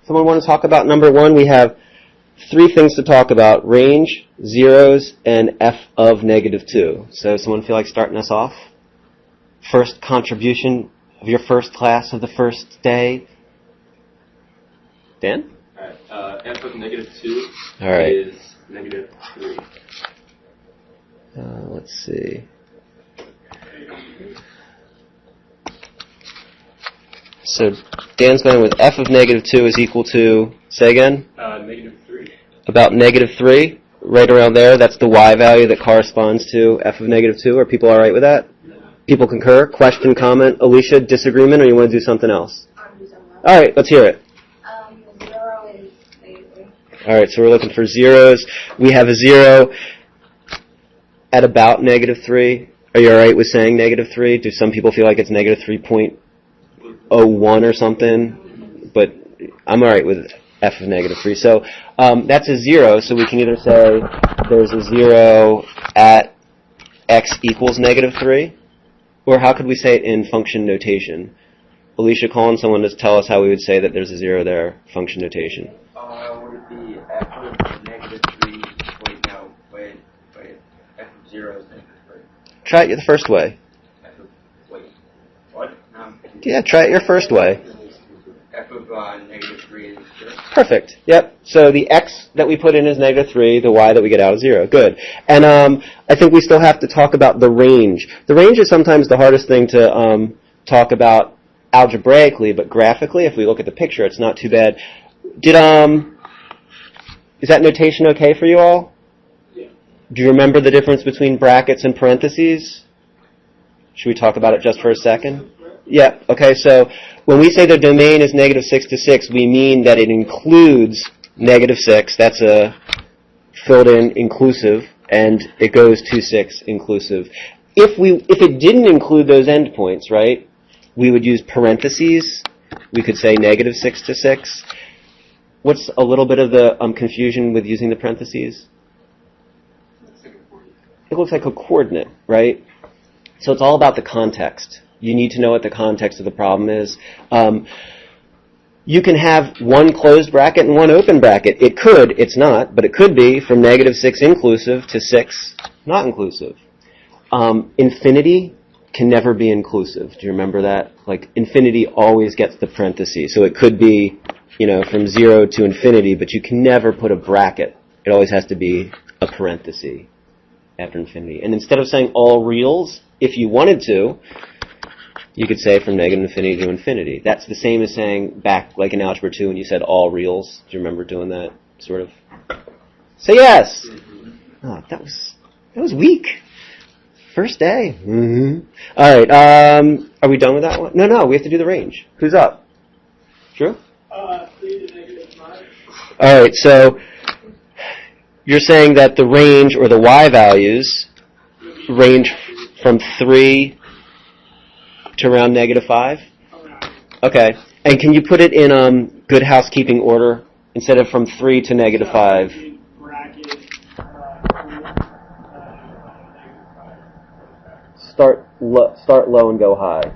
Someone want to talk about number 1? We have 3 things to talk about: range, zeros, and f of negative 2. So someone feel like starting us off? First contribution of your first class of the first day. Dan? All right. F of negative 2 is negative 3. Let's see. So Dan's going with f of negative 2 is equal to, say again? Negative 3. About negative 3, right around there. That's the y value that corresponds to f of negative 2. Are people all right with that? People concur? Question, comment? Alicia, disagreement, or you want to do something else? All right, let's hear it. 0 is negative 3. All right, so we're looking for zeros. We have a 0 at about negative 3. Are you all right with saying negative 3? Do some people feel like it's negative 3.01 or something? But I'm all right with f of negative 3. So that's a 0, so we can either say there's a 0 at x equals negative 3, or how could we say it in function notation? Alicia, calling someone to tell us how we would say that there's a 0 there, function notation. Would it be f of negative 3, wait, f of 0 is negative 3. Try it the first way. What? Yeah, try it your first way. F of negative 3 is 0. Perfect. Yep. So the x that we put in is negative 3, the y that we get out is 0. Good. And I think we still have to talk about the range. The range is sometimes the hardest thing to talk about algebraically, but graphically, if we look at the picture, it's not too bad. Is that notation okay for you all? Yeah. Do you remember the difference between brackets and parentheses? Should we talk about it just for a second? Yeah. Okay, so when we say the domain is negative 6 to 6, we mean that it includes negative 6. That's a filled-in inclusive, and it goes to 6 inclusive. If it didn't include those endpoints, right, we would use parentheses. We could say negative 6 to 6. What's a little bit of the confusion with using the parentheses? It looks like a coordinate, right? So it's all about the context. You need to know what the context of the problem is. You can have one closed bracket and one open bracket. It could, it's not, but it could be from negative 6 inclusive to 6 not inclusive. Infinity can never be inclusive. Do you remember that? Like, infinity always gets the parentheses. So it could be, from 0 to infinity, but you can never put a bracket. It always has to be a parenthesis after infinity. And instead of saying all reals, if you wanted to, you could say from negative infinity to infinity. That's the same as saying back, like in Algebra 2, when you said all reals. Do you remember doing that, sort of? Say yes! Oh, that was weak. First day. Mm-hmm. All right. Are we done with that one? No. We have to do the range. Who's up? Drew? 3 to negative 5. All right. So you're saying that the range or the y values range from 3 to around negative 5? Okay. And can you put it in good housekeeping order instead of from 3 to negative 5? Start low and go high.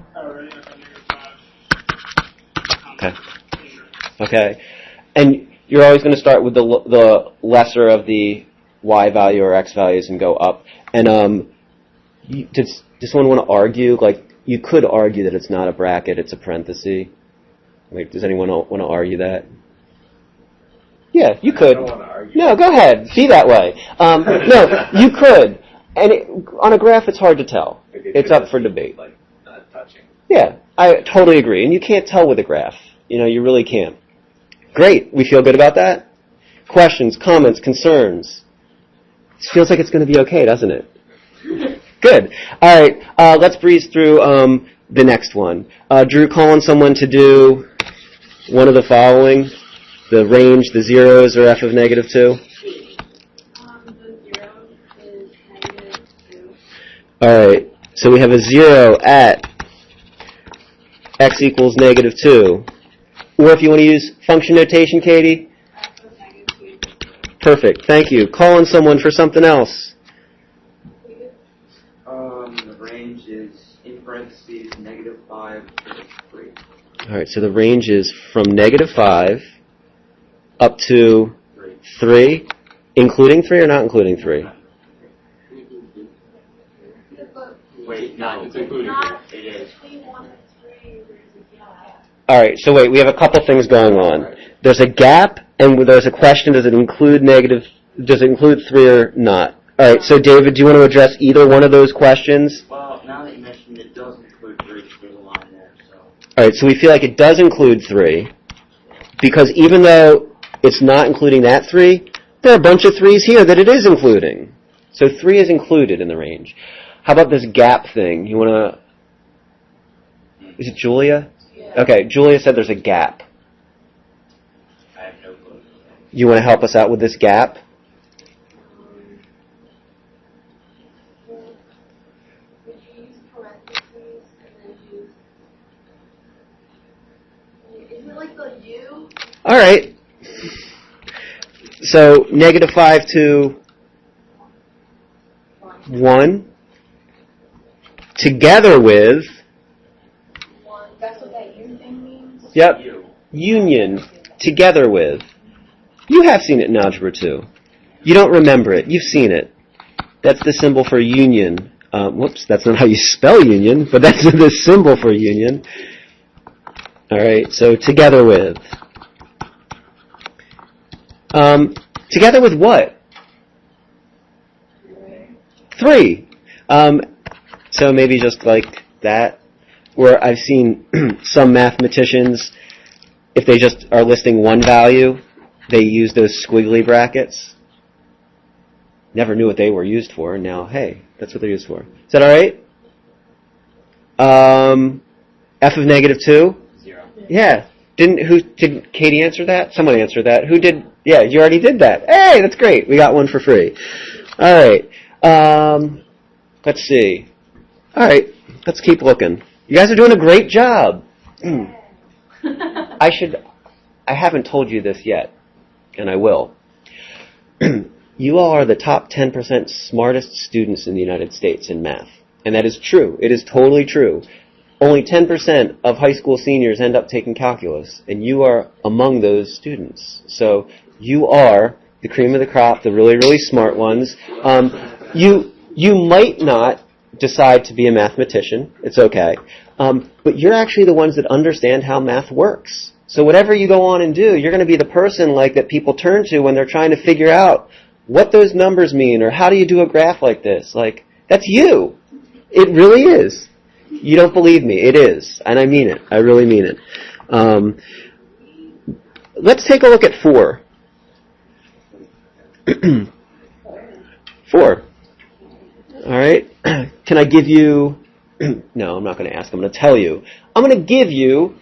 Okay. And you're always going to start with the lesser of the y value or x values and go up. And does someone want to argue? Like, you could argue that it's not a bracket, it's a parenthesis. Like, does anyone want to argue that? Yeah, you could. I don't want to argue. No, go ahead. Be that way. No, you could. And on a graph, it's hard to tell. It's up for debate. Like, not touching. Yeah, I totally agree. And you can't tell with a graph. You really can't. Great. We feel good about that? Questions, comments, concerns? It feels like it's going to be okay, doesn't it? Good. All right. Let's breeze through the next one. Drew, calling someone to do one of the following. The range, the zeros, or f of negative 2. The 0 is negative 2. All right. So we have a 0 at x equals negative 2. Or if you want to use function notation, Katie? F of negative 2. Perfect. Thank you. Calling someone for something else. The range is, in parentheses, negative 5 to 3. All right. So the range is from negative 5 up to 3, including 3 or not including 3? Wait, no, It's including it is. All right, so wait, we have a couple things going on. There's a gap, and there's a question, does it include 3 or not? All right, so David, do you want to address either one of those questions? Well, now that you mentioned it does include 3, there's a line there, so. All right, so we feel like it does include 3, because even though it's not including that 3, there are a bunch of 3s here that it is including. So 3 is included in the range. How about this gap thing? You want to... Is it Julia? Yeah. Okay, Julia said there's a gap. I have no clue. You want to help us out with this gap? Would you use parentheses and then use... Is it like the U? All right. So -5 to 1 together with, One. That's what that U thing means? yep, You. union together with. You have seen it in Algebra 2. You don't remember it. You've seen it. That's the symbol for union. Whoops, that's not how you spell union, but that's the symbol for union. All right, so together with. Together with what? 3. So maybe just like that, where I've seen some mathematicians, if they just are listing one value, they use those squiggly brackets. Never knew what they were used for, and now, hey, that's what they're used for. Is that all right? F of -2? 0. Yeah. Did Katie answer that? Someone answered that. Who did? Yeah, you already did that. Hey, that's great. We got one for free. All right. Let's see. All right. Let's keep looking. You guys are doing a great job. I haven't told you this yet, and I will. You all are the top 10% smartest students in the United States in math. And that is true. It is totally true. Only 10% of high school seniors end up taking calculus, and you are among those students. So you are the cream of the crop, the really, really smart ones. You might not decide to be a mathematician. It's okay. But you're actually the ones that understand how math works. So whatever you go on and do, you're going to be the person like that people turn to when they're trying to figure out what those numbers mean or how do you do a graph like this. Like, that's you. It really is. You don't believe me. It is. And I mean it. I really mean it. Let's take a look at 4. 4. All right. Can I give you... No, I'm not going to ask. I'm going to tell you. I'm going to give you,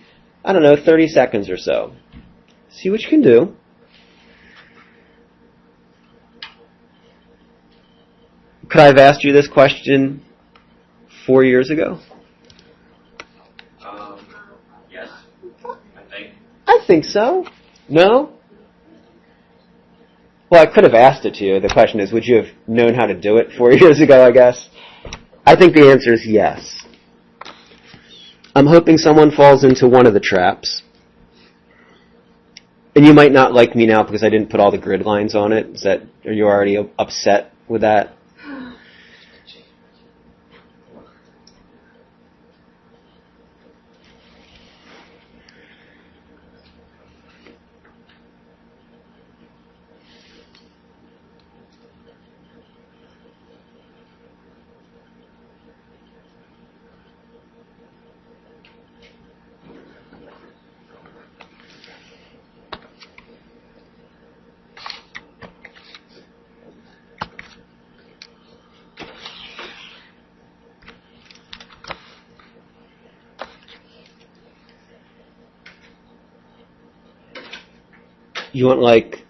30 seconds or so. See what you can do. Could I have asked you this question 4 years ago? Yes, I think. I think so. No? Well, I could have asked it to you. The question is, would you have known how to do it 4 years ago, I guess? I think the answer is yes. I'm hoping someone falls into one of the traps. And you might not like me now because I didn't put all the grid lines on it. Are you already upset with that? You want like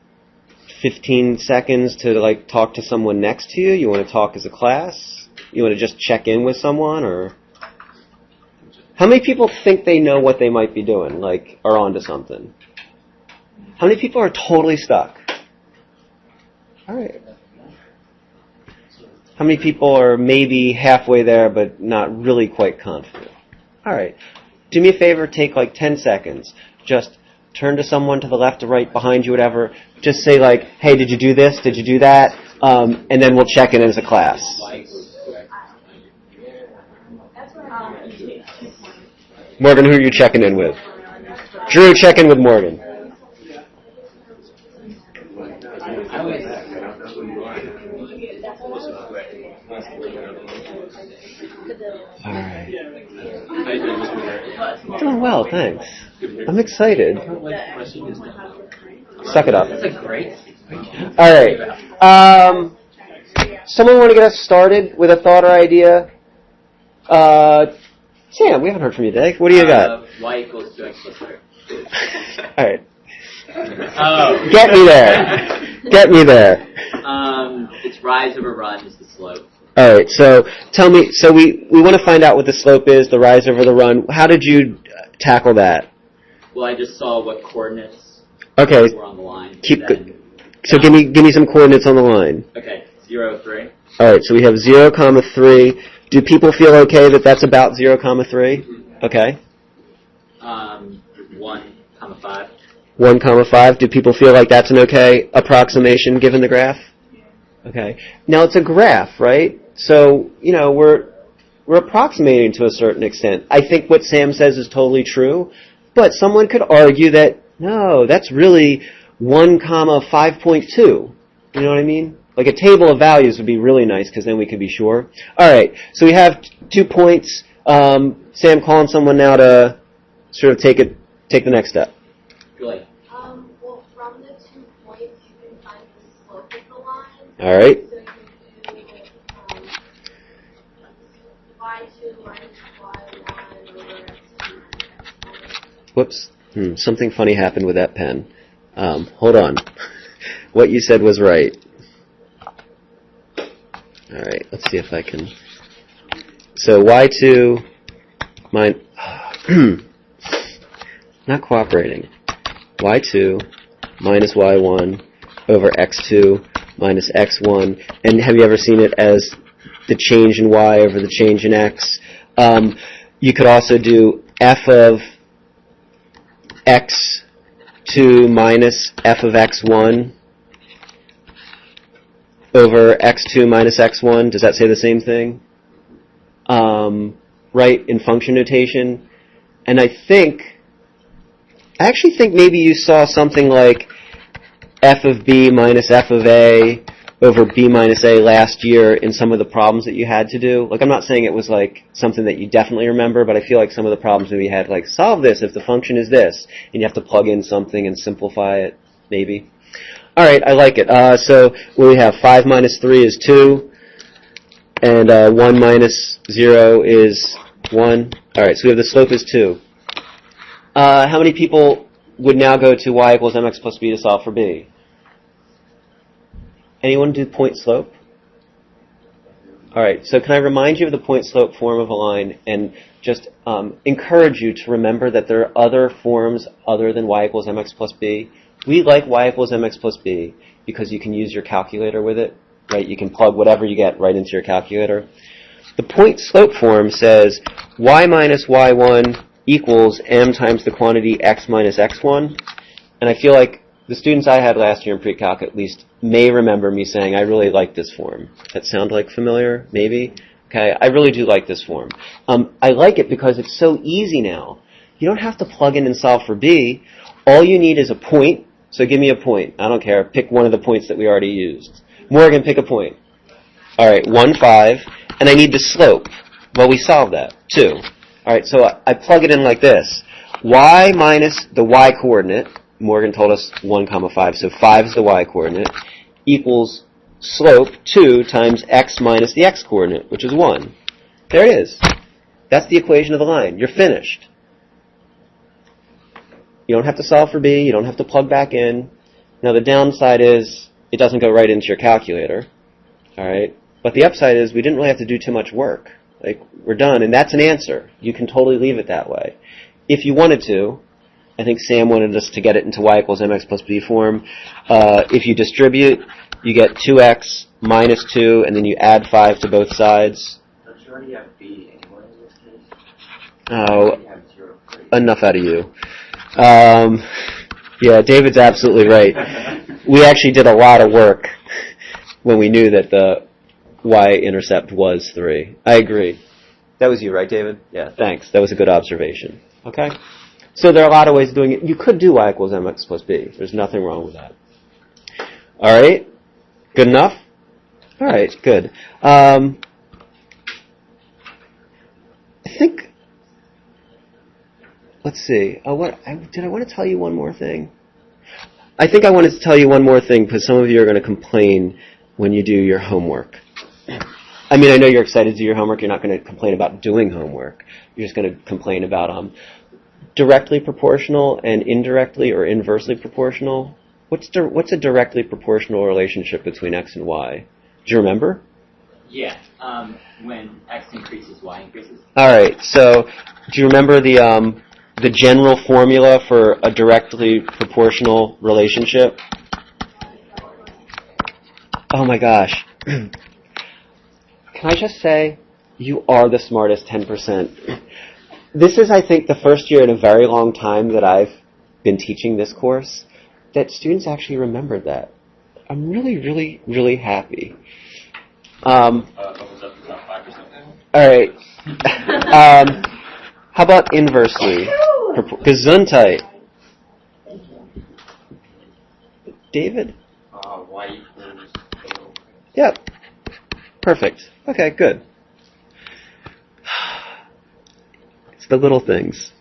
15 seconds to like talk to someone next to you? You want to talk as a class? You want to just check in with someone? Or how many people think they know what they might be doing, like are onto something? How many people are totally stuck? All right. How many people are maybe halfway there but not really quite confident? All right. Do me a favor, take like 10 seconds. Just turn to someone to the left or right, behind you, whatever. Just say like, hey, did you do this? Did you do that? And then we'll check in as a class. Morgan, who are you checking in with? Drew, check in with Morgan. All right. Doing well, thanks. I'm excited. Suck it up. All right. Someone want to get us started with a thought or idea? Sam, we haven't heard from you today. What do you got? Y equals 2x plus 3. All right. Oh. Get me there. Get me there. It's rise over run is the slope. All right. So tell me. So we want to find out what the slope is, the rise over the run. How did you tackle that? Well, I just saw what coordinates Okay. were on the line. So give me some coordinates on the line. Okay. 0, 3. All right. So we have 0, 3. Do people feel okay that that's about 0, 3? Okay. 1, 5. 1, 5. Do people feel like that's an okay approximation given the graph? Okay. Now it's a graph, right? So, we're approximating to a certain extent. I think what Sam says is totally true, but someone could argue that, no, that's really 1, 5.2. You know what I mean? Like a table of values would be really nice because then we could be sure. All right. So we have 2 points. Sam, calling someone now to sort of take the next step. Really? Well, from the 2 points, you can find the slope of the line. All right. So you can do y2 minus y1 over x2 minus x1. Whoops. Something funny happened with that pen. Hold on. What you said was right. All right. Let's see if I can. So y2 not cooperating. y2 minus y1 over x2 minus x1. And have you ever seen it as the change in y over the change in x? You could also do f of x2 minus f of x1 over x2 minus x1. Does that say the same thing? Right, in function notation. And I actually think maybe you saw something like f of b minus f of a over b minus a last year in some of the problems that you had to do. Like, I'm not saying it was like something that you definitely remember, but I feel like some of the problems that we had, like, solve this if the function is this, and you have to plug in something and simplify it, maybe. All right, I like it. So we have 5 minus 3 is 2, and 1 minus 0 is 1. All right, so we have the slope is 2. How many people would now go to y equals mx plus b to solve for b? Anyone do point slope? All right, so can I remind you of the point slope form of a line and just encourage you to remember that there are other forms other than y equals mx plus b? We like y equals mx plus b because you can use your calculator with it, right? You can plug whatever you get right into your calculator. The point slope form says y minus y1 equals m times the quantity x minus x1. And I feel like the students I had last year in pre-calc at least may remember me saying, I really like this form. Does that sound like familiar? Maybe? Okay, I really do like this form. I like it because it's so easy now. You don't have to plug in and solve for b. All you need is a point. So give me a point. I don't care. Pick one of the points that we already used. Morgan, pick a point. All right, 1, 5. And I need the slope. Well, we solved that. 2. All right, so I plug it in like this. Y minus the y coordinate, Morgan told us 1, 5, so 5 is the y coordinate, equals slope 2 times x minus the x coordinate, which is 1. There it is. That's the equation of the line. You're finished. You don't have to solve for b. You don't have to plug back in. Now, the downside is it doesn't go right into your calculator. All right? But the upside is we didn't really have to do too much work. Like, we're done, and that's an answer. You can totally leave it that way. If you wanted to, I think Sam wanted us to get it into y equals mx plus b form. If you distribute, you get 2x minus 2, and then you add 5 to both sides. Don't you already have b anyway in this case? Oh, You have 0, 3. enough out of you. Yeah, David's absolutely right. We actually did a lot of work when we knew that the y-intercept was 3. I agree. That was you, right, David? Yeah, thanks. That was a good observation. Okay? So there are a lot of ways of doing it. You could do y equals mx plus b. There's nothing wrong with that. All right? Good enough? All right, good. I think, let's see. Did I want to tell you one more thing? I think I wanted to tell you one more thing because some of you are going to complain when you do your homework. I mean, I know you're excited to do your homework. You're not going to complain about doing homework. You're just going to complain about directly proportional and indirectly or inversely proportional. What's a directly proportional relationship between x and y? Do you remember? Yeah. When x increases, y increases. All right. So, do you remember the general formula for a directly proportional relationship? Oh my gosh. Can I just say, you are the smartest 10%. This is, I think, the first year in a very long time that I've been teaching this course that students actually remembered that. I'm really, really, really happy. All right. How about inversely? Gesundheit. David? Y equals. Yep. Perfect. Okay, good. It's the little things.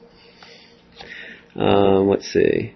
Let's see.